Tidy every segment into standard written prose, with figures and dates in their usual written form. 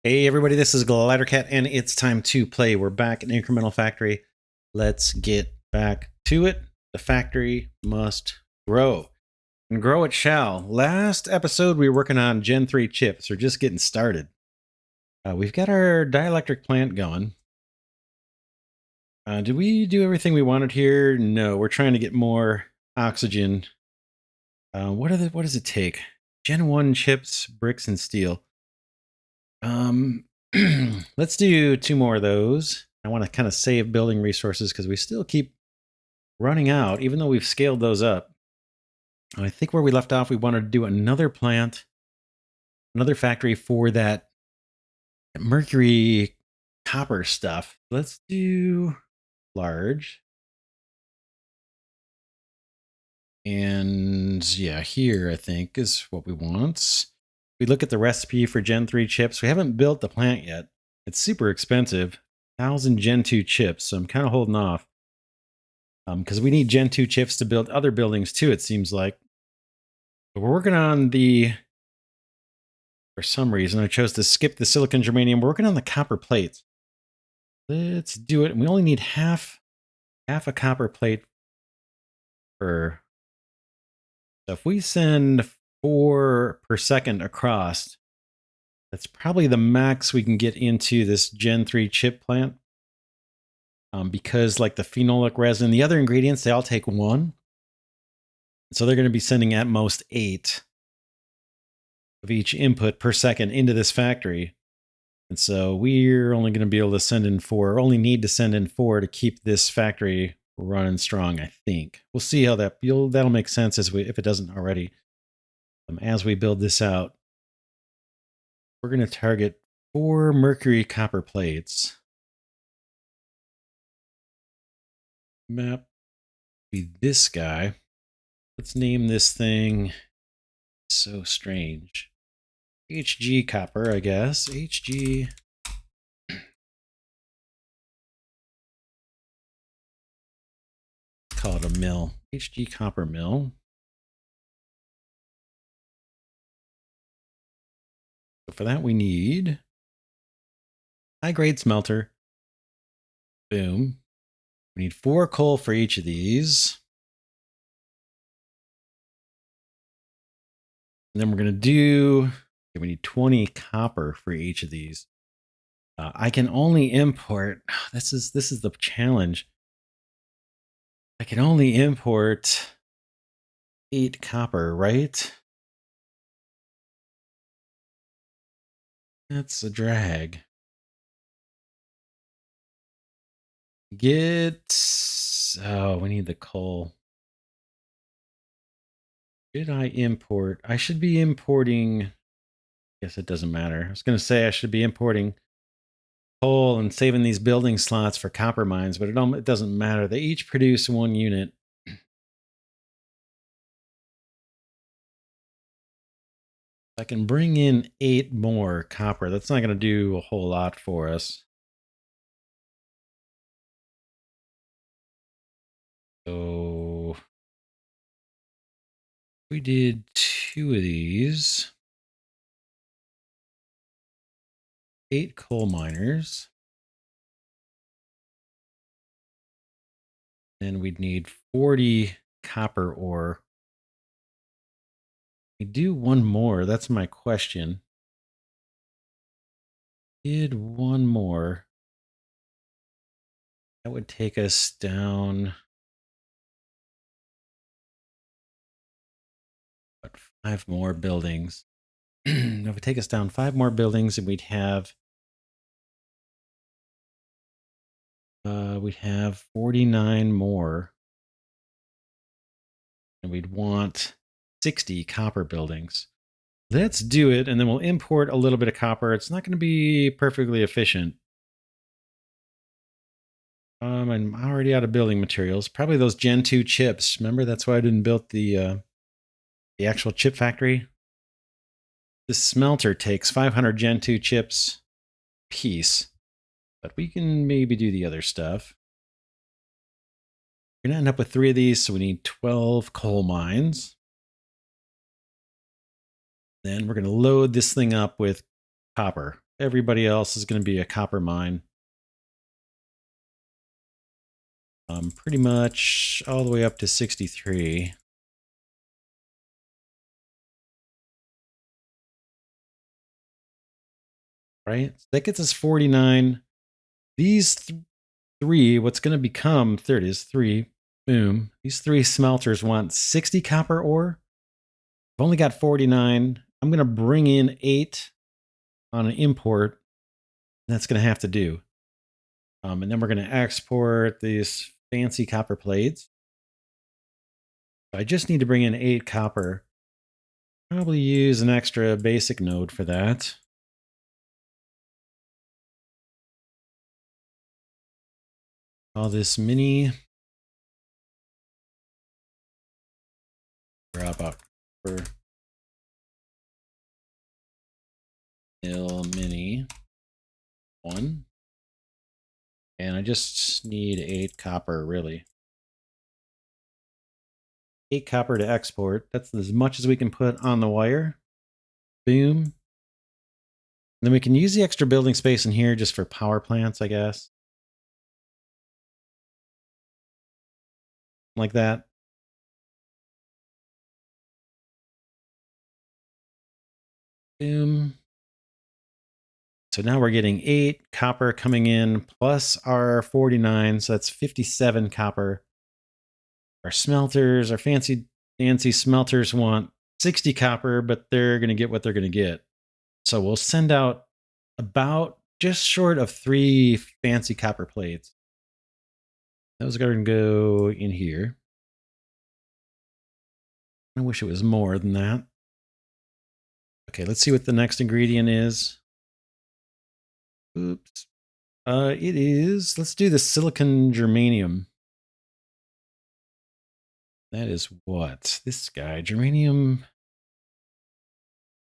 Hey everybody, this is Glidercat and it's time to play. We're back in Incremental Factory. Let's get back to it. The factory must grow. And grow it shall. Last episode we were working on Gen 3 chips. We're just getting started. We've got our dielectric plant going. Did we do everything we wanted here? No, we're trying to get more oxygen. What does it take? Gen 1 chips, bricks, and steel. Let's do 2 more of those. I want to kind of save building resources because we still keep running out, even though we've scaled those up. I think where we left off, we wanted to do another plant, another factory for that mercury copper stuff. Let's do large. And yeah, here I think is what we want. We look at the recipe for Gen 3 chips. We haven't built the plant yet. It's super expensive. 1,000 Gen 2 chips, so I'm kind of holding off. Because we need Gen 2 chips to build other buildings too, it seems like. But we're working on the... For some reason, I chose to skip the silicon germanium. We're working on the copper plates. Let's do it. We only need half a copper plate per... So if we send 4 per second across, that's probably the max we can get into this Gen 3 chip plant. Because like the phenolic resin, the other ingredients, they all take 1. So they're going to be sending at most 8 of each input per second into this factory. And so we're only going to be able to send in 4, or only need to send in 4 to keep this factory running strong, I think. We'll see how that'll make sense if it doesn't already. As we build this out, we're going to target 4 mercury copper plates. Map be this guy. Let's name this thing so strange. HG copper, I guess. HG. Call it a mill. HG copper mill. So for that we need high grade smelter. Boom. We need 4 coal for each of these. And then we're going to do, we need 20 copper for each of these. I can only import, this is the challenge. I can only import 8 copper, right? That's a drag. Oh, we need the coal. Did I import? I should be importing. I guess it doesn't matter. I was going to say I should be importing coal and saving these building slots for copper mines, but it doesn't matter. They each produce 1 unit. I can bring in 8 more copper. That's not going to do a whole lot for us. So we did 2 of these. 8 coal miners. Then we'd need 40 copper ore. We do 1 more. That's my question. Did 1 more. That would take us down. But 5 more buildings. That would take us down 5 more buildings, and we'd have 49 more. And we'd want 60 copper buildings. Let's do it, and then we'll import a little bit of copper. It's not going to be perfectly efficient. I'm already out of building materials. Probably those Gen 2 chips. Remember, that's why I didn't build the actual chip factory. This smelter takes 500 Gen 2 chips piece, but we can maybe do the other stuff. We're going to end up with 3 of these, so we need 12 coal mines. Then we're going to load this thing up with copper. Everybody else is going to be a copper mine. Pretty much all the way up to 63. Right? So that gets us 49. These three, what's going to become, there it is, 3. Boom. These 3 smelters want 60 copper ore. I've only got 49. I'm going to bring in 8 on an import. That's going to have to do. And then we're going to export these fancy copper plates. I just need to bring in 8 copper. Probably use an extra basic node for that. All this mini. Grab up for mill mini 1. And I just need 8 copper, really. 8 copper to export. That's as much as we can put on the wire. Boom. And then we can use the extra building space in here just for power plants, I guess. Like that. Boom. So now we're getting 8 copper coming in plus our 49. So that's 57 copper. Our smelters, our fancy smelters want 60 copper, but they're going to get what they're going to get. So we'll send out about just short of 3 fancy copper plates. Those are going to go in here. I wish it was more than that. Okay, let's see what the next ingredient is. Oops. It is, let's do the silicon germanium. That is what? This guy, germanium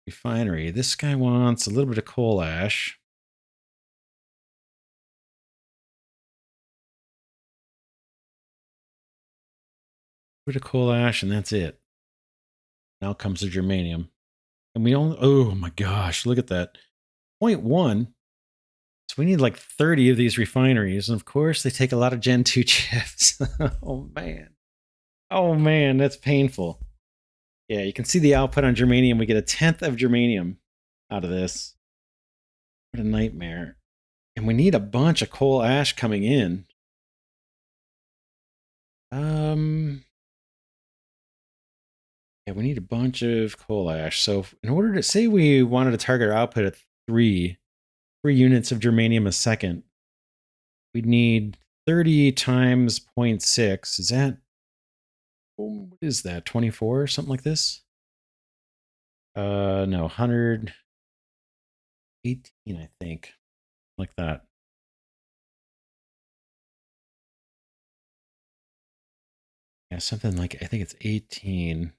refinery. This guy wants a little bit of coal ash. A bit of coal ash, and that's it. Now comes the germanium. And we only, oh my gosh, look at that. 0.1. So we need like 30 of these refineries. And of course, they take a lot of Gen 2 chips. Oh, man. Oh, man, that's painful. Yeah, you can see the output on germanium. We get 1/10 of germanium out of this. What a nightmare. And we need a bunch of coal ash coming in. Yeah, we need a bunch of coal ash. So in order to say we wanted to target our output at 3 units of germanium a second, we'd need 30 times 0.6. Is that, what is that, 24 or something like this? No, 118, I think, like that. Yeah, something like, I think it's 18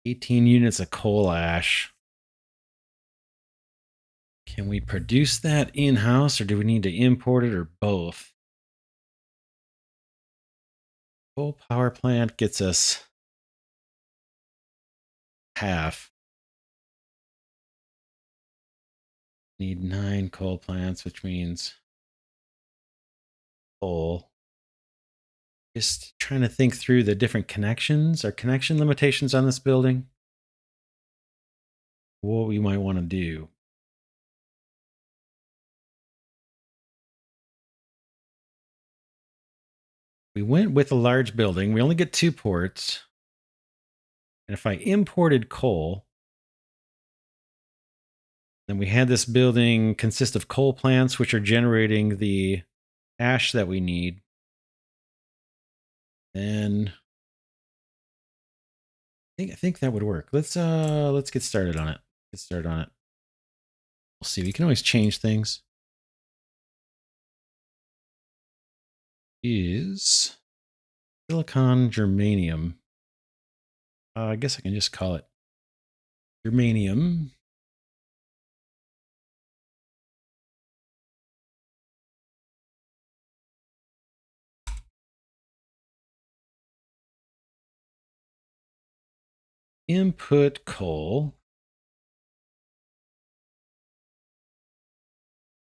units of coal ash. Can we produce that in-house, or do we need to import it, or both? Coal power plant gets us half. Need 9 coal plants, which means coal. Just trying to think through the different connections or connection limitations on this building. What we might want to do. We went with a large building. We only get 2 ports. And if I imported coal, then we had this building consist of coal plants, which are generating the ash that we need. Then I think that would work. Let's get started on it. We'll see. We can always change things. Is silicon germanium. I guess I can just call it germanium. Input coal.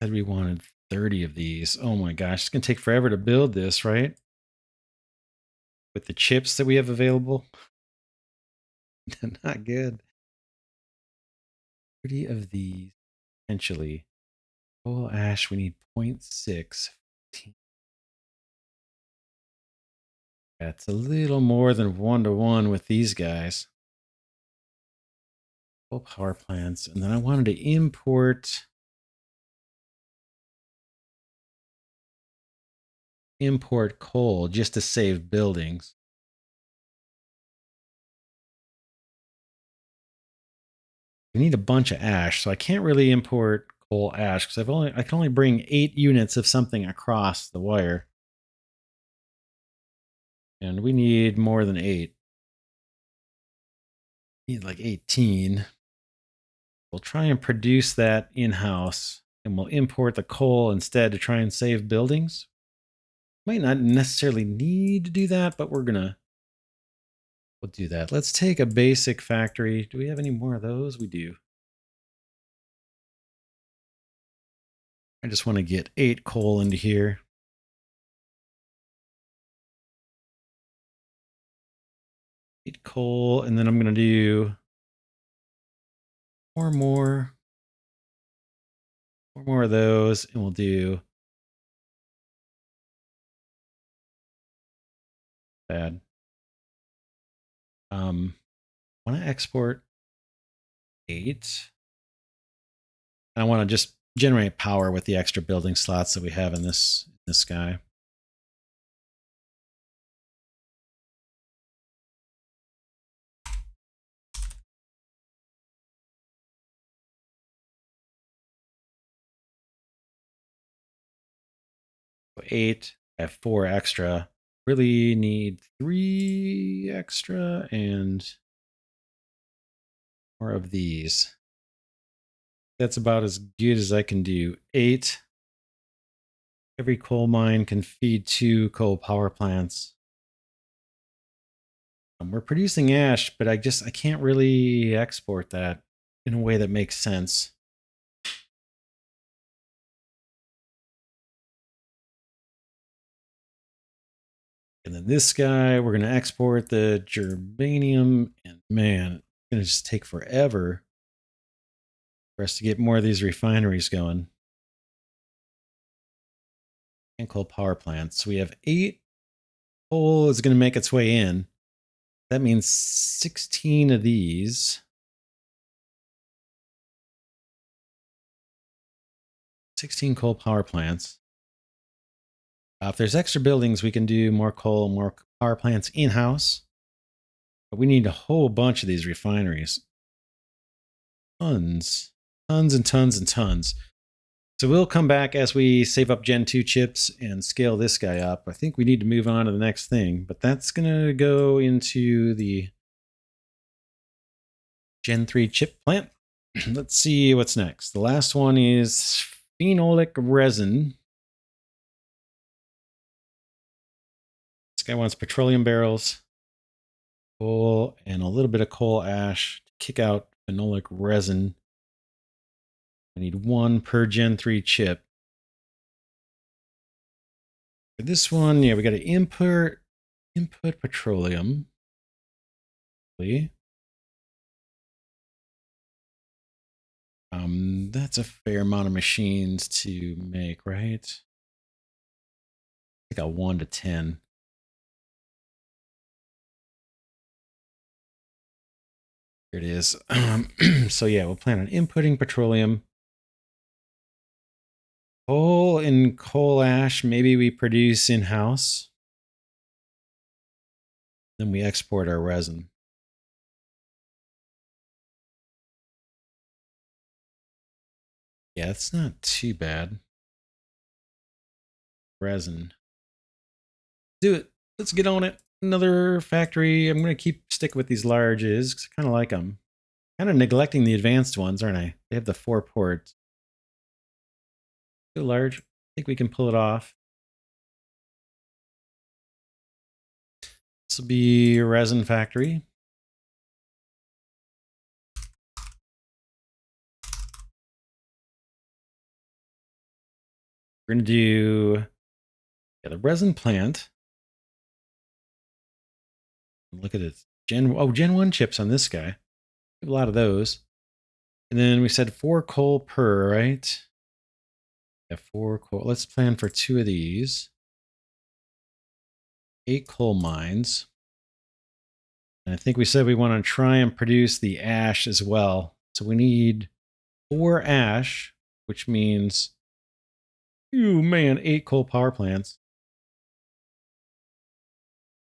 Said we wanted 30 of these. Oh my gosh, it's gonna take forever to build this, right? With the chips that we have available. Not good. 30 of these potentially. Coal ash, we need zero point 0.6. That's a little more than 1-to-1 with these guys. Coal power plants. And then I wanted to import coal just to save buildings. We need a bunch of ash, so I can't really import coal ash because I can only bring 8 units of something across the wire. And we need more than 8. We need like 18. We'll try and produce that in-house, and we'll import the coal instead to try and save buildings. Might not necessarily need to do that, but we'll do that. Let's take a basic factory. Do we have any more of those? We do. I just want to get 8 coal into here. 8 coal, and then I'm going to do 4 more. 4 more of those, and we'll do bad. Want to export 8. I want to just generate power with the extra building slots that we have in this guy. So 8. I have 4 extra. Really need 3 extra and more of these. That's about as good as I can do. 8. Every coal mine can feed 2 coal power plants. We're producing ash, but I can't really export that in a way that makes sense. And then this guy, we're going to export the germanium, and man, it's going to just take forever for us to get more of these refineries going. And coal power plants. So we have 8. Coal is going to make its way in. That means 16 of these. 16 coal power plants. If there's extra buildings, we can do more coal, more power plants in-house. But we need a whole bunch of these refineries. Tons and tons and tons. So we'll come back as we save up Gen 2 chips and scale this guy up. I think we need to move on to the next thing, but that's going to go into the Gen 3 chip plant. Let's see what's next. The last one is phenolic resin. This guy wants petroleum barrels, coal, and a little bit of coal ash to kick out phenolic resin. I need 1 per Gen 3 chip. For this one, yeah, we got to input petroleum. That's a fair amount of machines to make, right? Like a 1 to 10. Here it is. So yeah, we'll plan on inputting petroleum. Coal and coal ash, maybe we produce in-house. Then we export our resin. Yeah, it's not too bad. Resin. Do it. Let's get on it. Another factory. I'm going to keep sticking with these larges because I kind of like them. Kind of neglecting the advanced ones, aren't I? They have the 4 ports. Too large. I think we can pull it off. This will be a resin factory. We're going to do the resin plant. Look at it. Gen 1 chips on this guy. A lot of those. And then we said 4 coal per, right? Yeah, 4 coal. Let's plan for 2 of these. 8 coal mines. And I think we said we want to try and produce the ash as well. So we need 4 ash, which means, oh man, 8 coal power plants.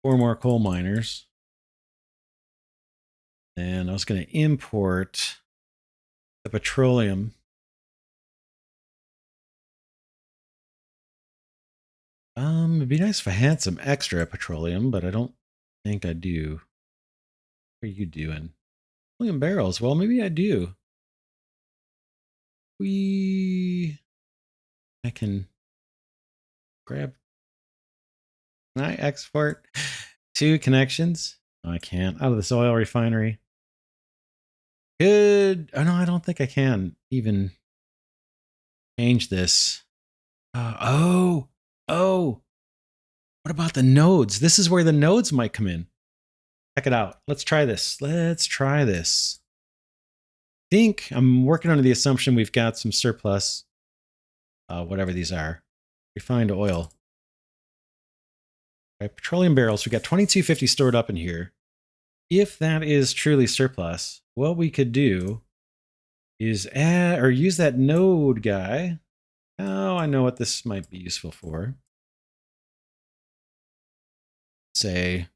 4 more coal miners. And I was going to import the petroleum. It'd be nice if I had some extra petroleum, but I don't think I do. What are you doing? Petroleum barrels. Well, maybe I do. I can grab. Can I export 2 connections? No, I can't. Out of this oil refinery. Good. Oh, no, I don't think I can even change this. Oh. What about the nodes? This is where the nodes might come in. Check it out. Let's try this. I think I'm working under the assumption we've got some surplus, whatever these are. Refined oil. Right, petroleum barrels. We got 2250 stored up in here. If that is truly surplus, what we could do is add or use that node guy. Oh, I know what this might be useful for. Say,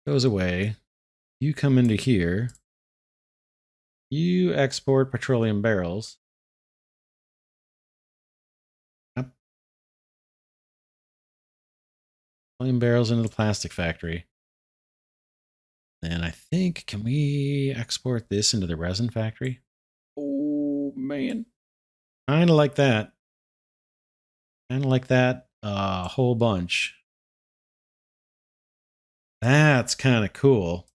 goes away. You come into here. You export petroleum barrels. Yep. Petroleum barrels into the plastic factory. And I think, can we export this into the resin factory? Oh, man. Kind of like that. A whole bunch. That's kind of cool.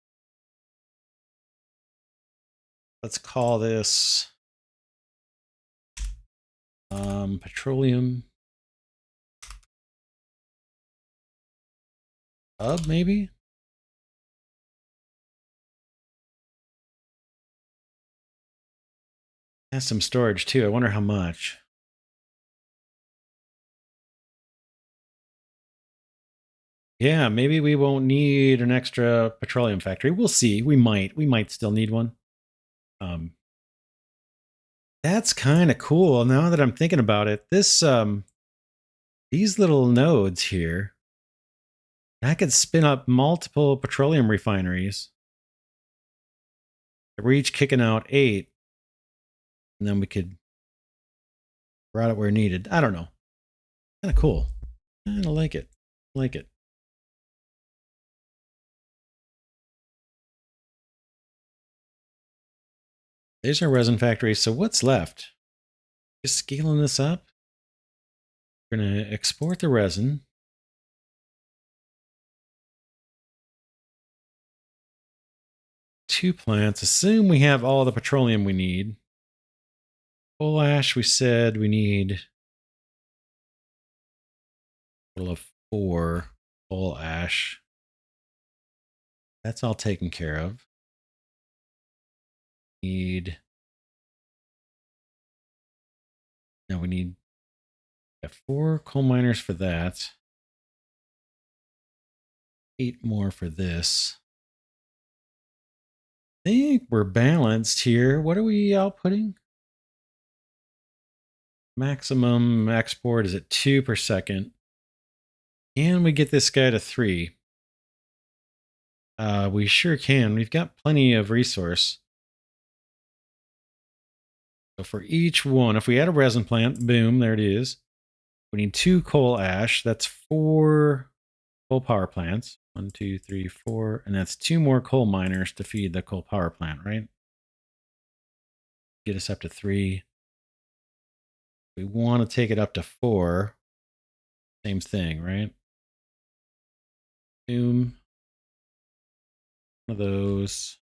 Let's call this petroleum hub, maybe? Has some storage too. I wonder how much. Yeah, maybe we won't need an extra petroleum factory. We'll see. We might still need one. That's kind of cool. Now that I'm thinking about it, these little nodes here, I could spin up multiple petroleum refineries. We're each kicking out 8, and then we could route it where needed. I don't know. Kind of cool. I like it. There's our resin factory. So what's left? Just scaling this up. We're going to export the resin. Two plants. Assume we have all the petroleum we need. Coal ash, we said we need a total of 4 coal ash. That's all taken care of. We need 4 coal miners for that. 8 more for this. I think we're balanced here. What are we outputting? Maximum export is at 2 per second. Can we get this guy to 3? We sure can. We've got plenty of resource. So for each one, if we add a resin plant, boom, there it is. We need 2 coal ash. That's 4 coal power plants. 1, 2, 3, 4. And that's 2 more coal miners to feed the coal power plant, right? Get us up to 3. We want to take it up to 4. Same thing, right? Boom. One of those. –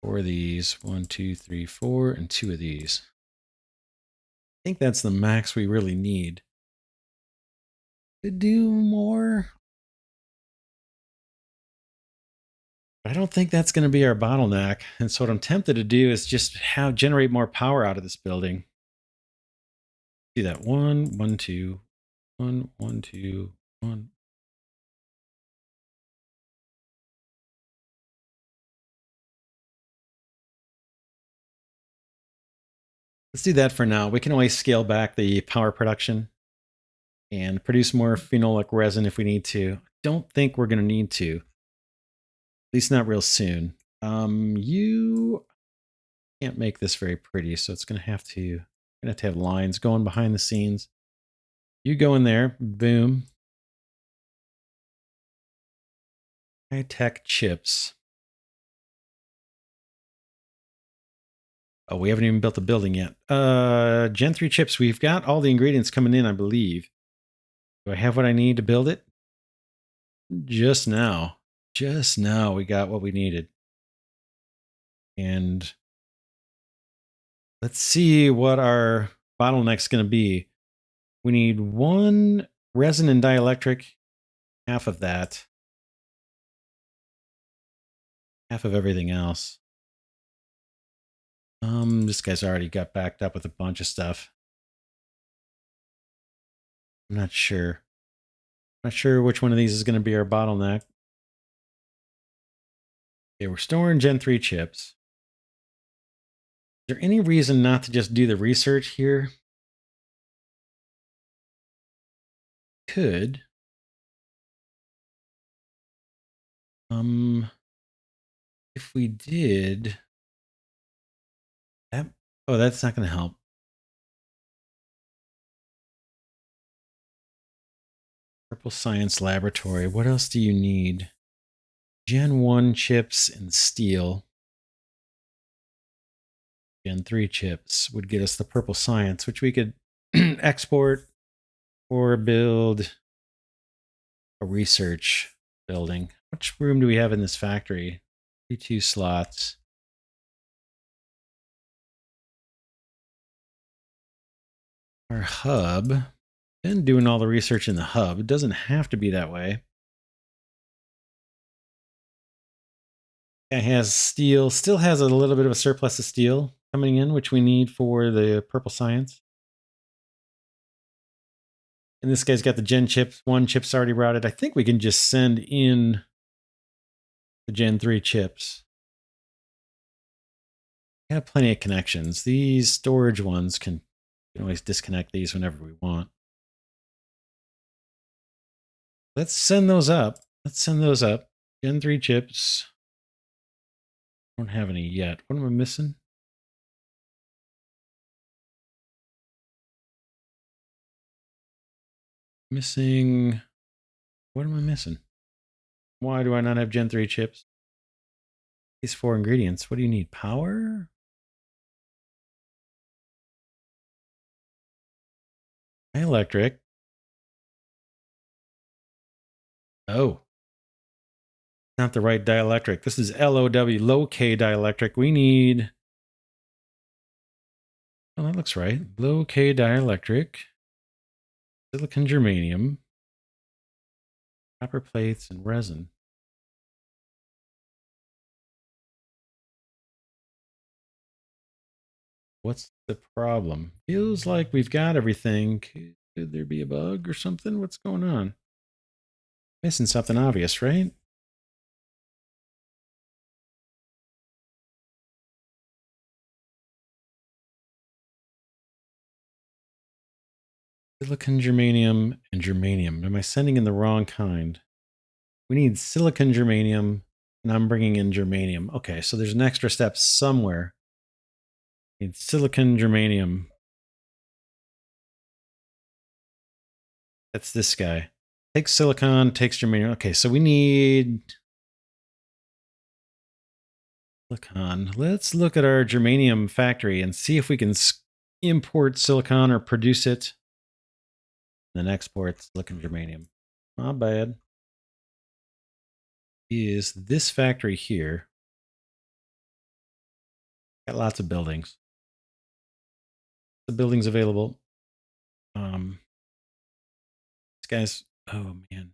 4 of these. 1, 2, 3, 4, and 2 of these. I think that's the max we really need. To do more. I don't think that's going to be our bottleneck. And so what I'm tempted to do is just generate more power out of this building. See that 1, 1, 2, 1, 1, 2, 1. Let's do that for now. We can always scale back the power production and produce more phenolic resin if we need to. Don't think we're going to need to. At least not real soon. You can't make this very pretty, so it's going to have to have lines going behind the scenes. You go in there, boom. High-tech chips. Oh, we haven't even built the building yet. Gen 3 chips. We've got all the ingredients coming in, I believe. Do I have what I need to build it? Just now. Just now we got what we needed. And let's see what our bottleneck's going to be. We need 1 resin and dielectric, half of that, half of everything else. This guy's already got backed up with a bunch of stuff. I'm not sure. Not sure which one of these is going to be our bottleneck. Okay, we're storing Gen 3 chips. Is there any reason not to just do the research here? Could. If we did that, oh, that's not going to help. Purple Science Laboratory. What else do you need? Gen 1 chips and steel. Gen 3 chips would get us the Purple Science, which we could export or build a research building. Which room do we have in this factory? 32 slots. Our hub. Been doing all the research in the hub. It doesn't have to be that way. It has steel. Still has a little bit of a surplus of steel coming in, which we need for the Purple Science. And this guy's got the Gen chips. 1 chip's already routed. I think we can just send in the Gen 3 chips. We have plenty of connections. These storage ones can always disconnect these whenever we want. Let's send those up. Let's send those up. Gen 3 chips. Don't have any yet. What am I missing? Missing. What am I missing? Why do I not have Gen 3 chips? These 4 ingredients. What do you need? Power? Electric. Oh. Not the right dielectric. This is LOW, low K dielectric. We need. Oh, that looks right. Low K dielectric. Silicon germanium. Copper plates and resin. What's the problem? Feels like we've got everything. Could there be a bug or something? What's going on? Missing something obvious, right? Silicon germanium and germanium. Am I sending in the wrong kind? We need silicon germanium, and I'm bringing in germanium. Okay, so there's an extra step somewhere. Need silicon germanium. That's this guy. Takes silicon, takes germanium. Okay, so we need silicon. Let's look at our germanium factory and see if we can import silicon or produce it. Then export silicon germanium. Not bad. Is this factory here? Got lots of buildings. The buildings available. This guy's. Oh man.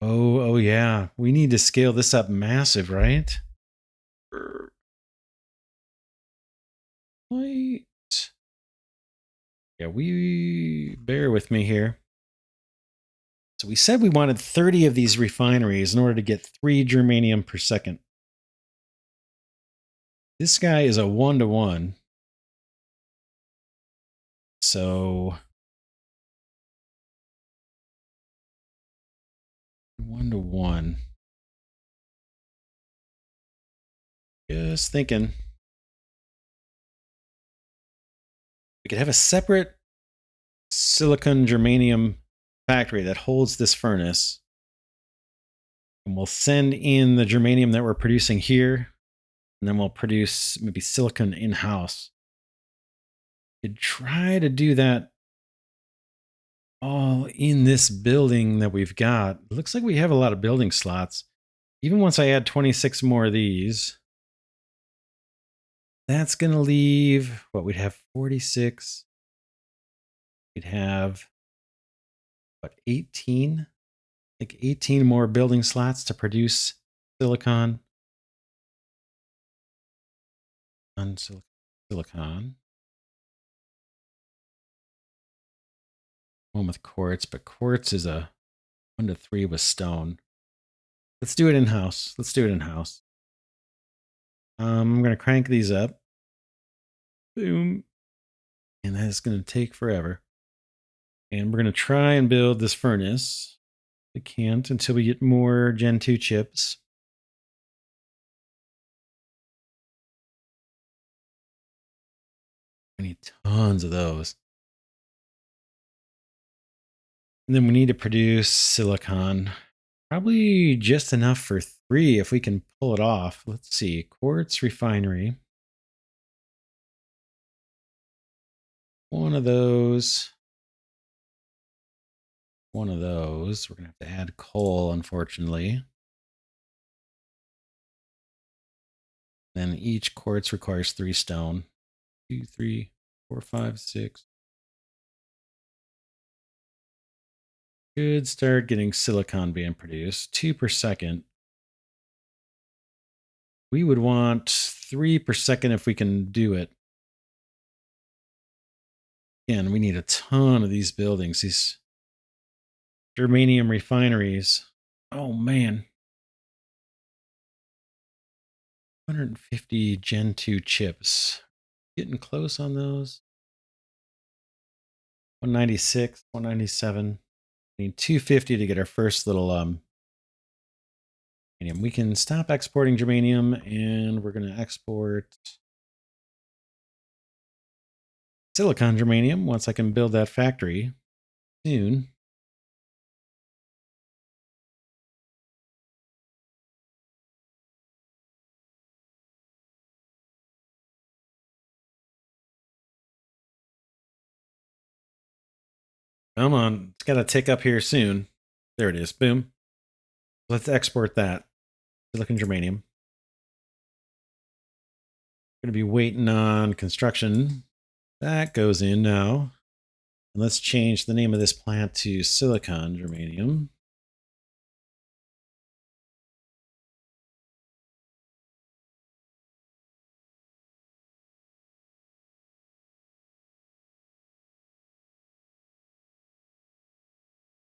Oh yeah. We need to scale this up massive, right? Wait. Yeah, we bear with me here. So we said we wanted 30 of these refineries in order to get 3 germanium per second. This guy is a 1-to-1. So 1-to-1. Just thinking. We could have a separate silicon germanium factory that holds this furnace. And we'll send in the germanium that we're producing here. And then we'll produce maybe silicon in-house. Could try to do that all in this building that we've got. It looks like we have a lot of building slots. Even once I add 26 more of these, that's going to leave what we'd have 46. We'd have what, 18? I think 18 more building slots to produce silicon. On silicon. One with quartz, but quartz is a 1-to-3 with stone. Let's do it in house. I'm going to crank these up. Boom. And that's going to take forever. And we're going to try and build this furnace. We can't until we get more Gen 2 chips. We need tons of those. And then we need to produce silicon. Probably just enough for 3 if we can pull it off. Let's see. Quartz refinery. One of those. We're going to have to add coal, unfortunately. Then each quartz requires 3 stone. 2, 3, 4, 5, 6. Should start getting silicon being produced. 2 per second. We would want 3 per second if we can do it. Again, we need a ton of these buildings, these germanium refineries. Oh man. 150 Gen 2 chips. Getting close on those. 196, 197. We need 250 to get our first little germanium. We can stop exporting germanium and we're going to export silicon germanium once I can build that factory soon. Come on, it's got to tick up here soon. There it is. Boom. Let's export that silicon germanium. Going to be waiting on construction. That goes in now. And let's change the name of this plant to silicon germanium.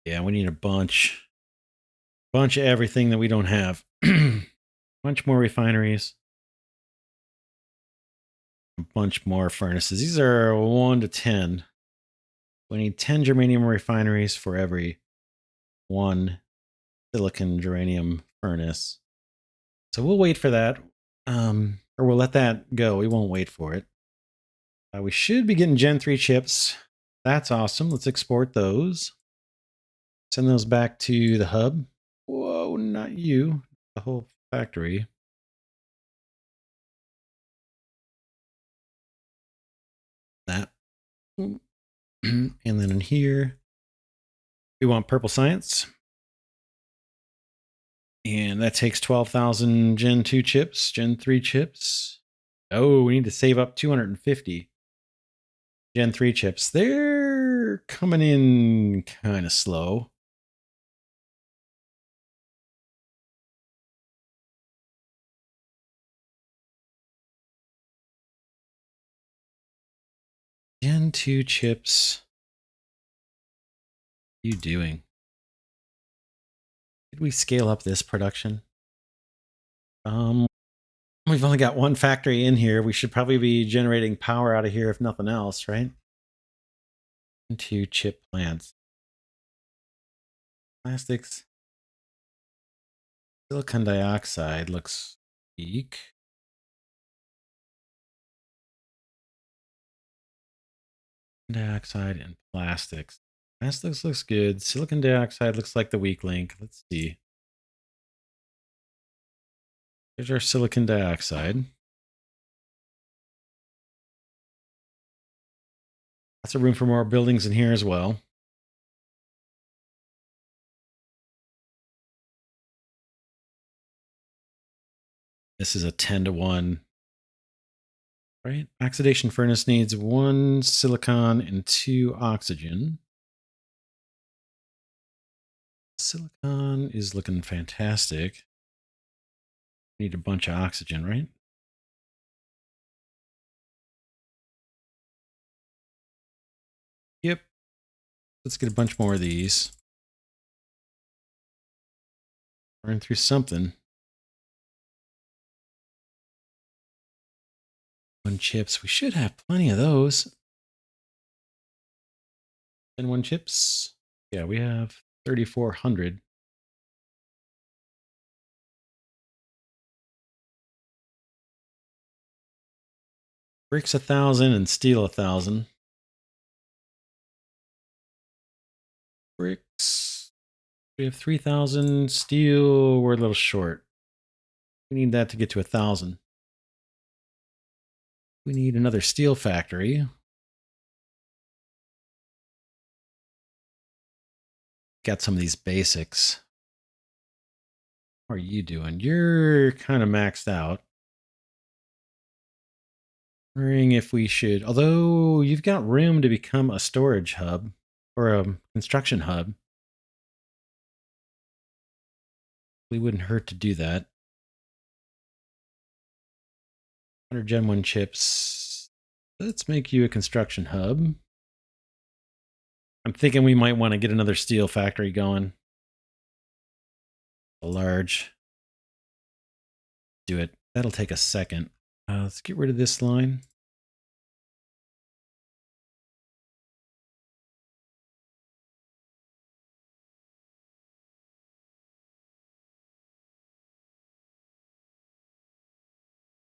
Yeah, we need a bunch of everything that we don't have. Bunch more refineries. A bunch more furnaces. These are 1 to 10. We need 10 germanium refineries for every 1 silicon germanium furnace. So we'll wait for that. Or we'll let that go. We won't wait for it. We should be getting Gen 3 chips. That's awesome. Let's export those. Send those back to the hub. Whoa, not you. The whole factory. That. And then in here, we want purple science. And that takes 12,000 Gen 2 chips, Gen 3 chips. Oh, we need to save up 250 Gen 3 chips. They're coming in kind of slow. Gen 2 chips. What are you doing? Did we scale up this production? We've only got one factory in here. We should probably be generating power out of here if nothing else, right? Two chip plants. Plastics. Silicon dioxide looks weak. Dioxide and plastics. Plastics looks good. Silicon dioxide looks like the weak link. Let's see. Here's our silicon dioxide. Lots of room for more buildings in here as well. This is a 10-to-1. Right? Oxidation furnace needs 1 silicon and 2 oxygen. Silicon is looking fantastic. Need a bunch of oxygen, right? Yep. Let's get a bunch more of these. Burn through something. 1 chips. We should have plenty of those. 1 chips. Yeah, we have 3,400. Bricks 1,000 and steel 1,000. Bricks. We have 3,000. Steel, we're a little short. We need that to get to 1,000. We need another steel factory. Got some of these basics. How are you doing? You're kind of maxed out. Wondering if we should, although you've got room to become a storage hub or a construction hub. We wouldn't hurt to do that. 100 Gen 1 chips. Let's make you a construction hub. I'm thinking we might want to get another steel factory going. A large. Do it. That'll take a second. Let's get rid of this line.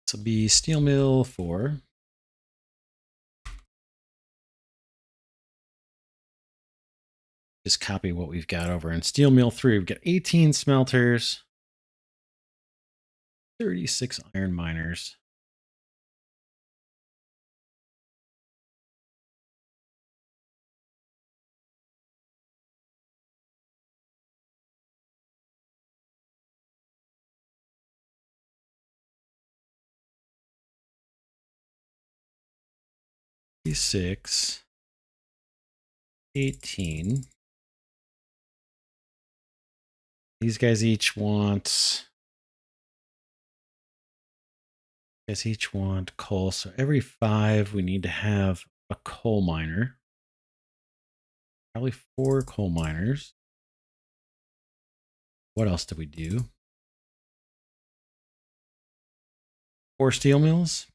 This will be steel mill 4. Just copy what we've got over in steel mill 3. We've got 18 smelters, 36 iron miners. Six, 18. These guys each want coal. So every 5 we need to have a coal miner. Probably 4 coal miners. What else did we do? 4 steel mills.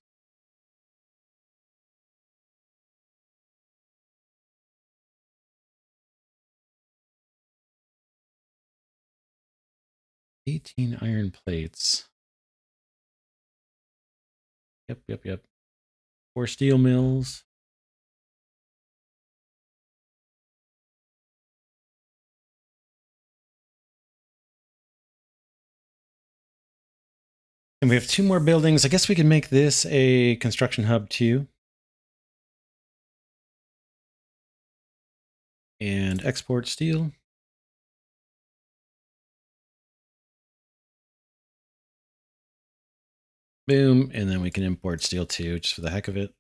$18 iron plates. Yep. 4 steel mills. And we have 2 more buildings. I guess we can make this a construction hub too. And export steel. Boom. And then we can import steel too, just for the heck of it.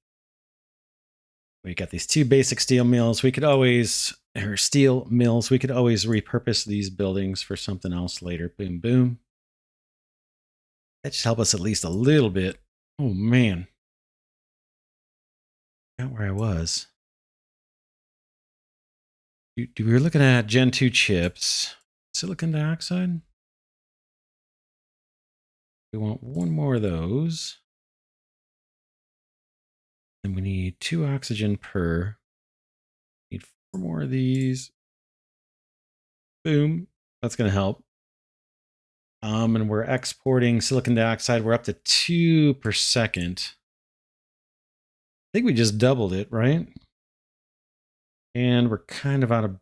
We got these two basic steel mills. We could always, or steel mills, we could always repurpose these buildings for something else later. Boom, boom. That should help us at least a little bit. Oh, man. Not where I was. We were looking at Gen 2 chips. Silicon dioxide. We want one more of those. And we need 2 oxygen per. Need 4 more of these. Boom. That's going to help. And we're exporting silicon dioxide. We're up to 2 per second. I think we just doubled it, right? And we're kind of out of...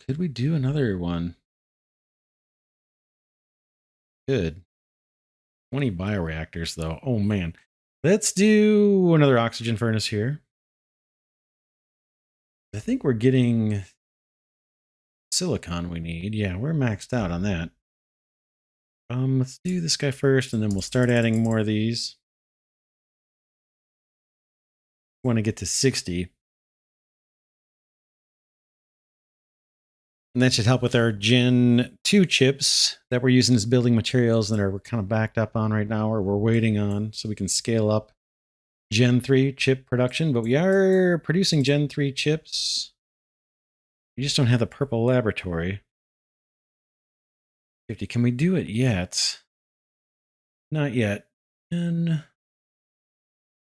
Could we do another one? Good. 20 bioreactors, though. Oh, man. Let's do another oxygen furnace here. I think we're getting silicon we need. Yeah, we're maxed out on that. Let's do this guy first, and then we'll start adding more of these. We want to get to 60. And that should help with our Gen 2 chips that we're using as building materials that we're kind of backed up on right now, or we're waiting on, so we can scale up Gen 3 chip production. But we are producing Gen 3 chips. We just don't have the purple laboratory. 50. Can we do it yet? Not yet. And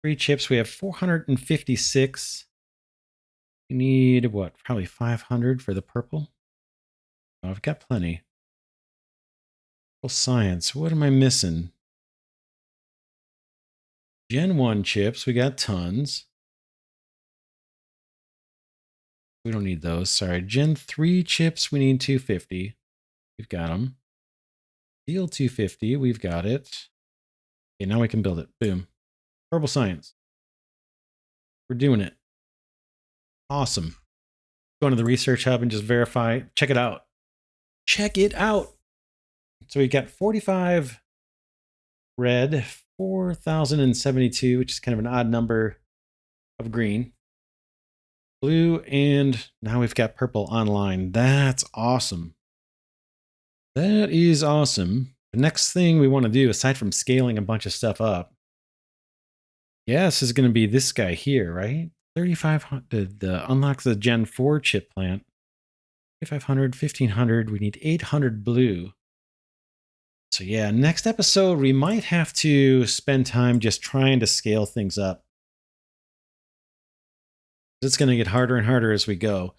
3 chips. We have 456. We need what? Probably 500 for the purple. Oh, I've got plenty. Science. What am I missing? Gen 1 chips. We got tons. We don't need those. Sorry. Gen 3 chips. We need 250. We've got them. Steel 250. We've got it. Okay, now we can build it. Boom. Purple science. We're doing it. Awesome. Go into the research hub and just verify. Check it out. Check it out. So we got 45 red, 4,072, which is kind of an odd number of green. Blue, and now we've got purple online. That's awesome. That is awesome. The next thing we want to do, aside from scaling a bunch of stuff up, yes, is going to be this guy here, right? 3,500 unlocks the Gen 4 chip plant. 3,500, 1,500. We need 800 blue. So yeah, next episode, we might have to spend time just trying to scale things up. It's going to get harder and harder as we go.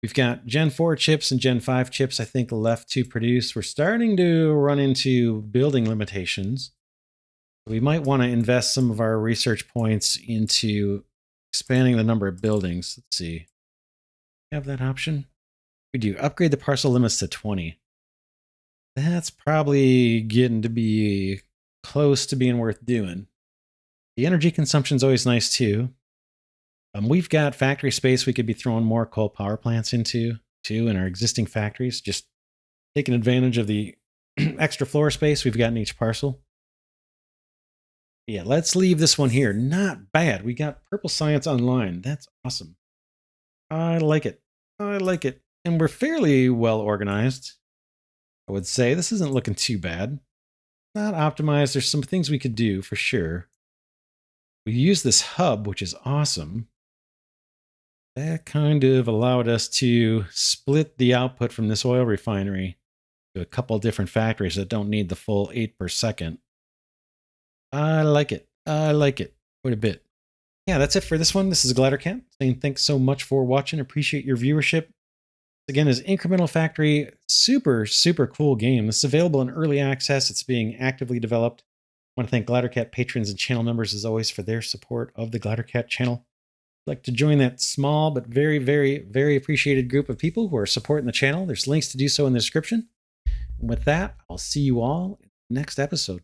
We've got Gen 4 chips and Gen 5 chips, I think, left to produce. We're starting to run into building limitations. We might want to invest some of our research points into expanding the number of buildings. Let's see. Have that option? We do. Upgrade the parcel limits to 20. That's probably getting to be close to being worth doing. The energy consumption is always nice too. We've got factory space we could be throwing more coal power plants into too in our existing factories, just taking advantage of the extra floor space we've got in each parcel. Yeah, let's leave this one here. Not bad. We got purple science online. That's awesome. I like it. I like it. And we're fairly well organized. I would say this isn't looking too bad. Not optimized. There's some things we could do for sure. We use this hub, which is awesome. That kind of allowed us to split the output from this oil refinery to a couple different factories that don't need the full 8 per second. I like it. I like it. Quite a bit. Yeah, that's it for this one. This is Glidercat saying thanks so much for watching. Appreciate your viewership. Again, is Incremental Factory. Super, super cool game. This is available in early access. It's being actively developed. I want to thank Glidercat patrons and channel members, as always, for their support of the Glidercat channel. I'd like to join that small but very, very, very appreciated group of people who are supporting the channel. There's links to do so in the description. And with that, I'll see you all in the next episode.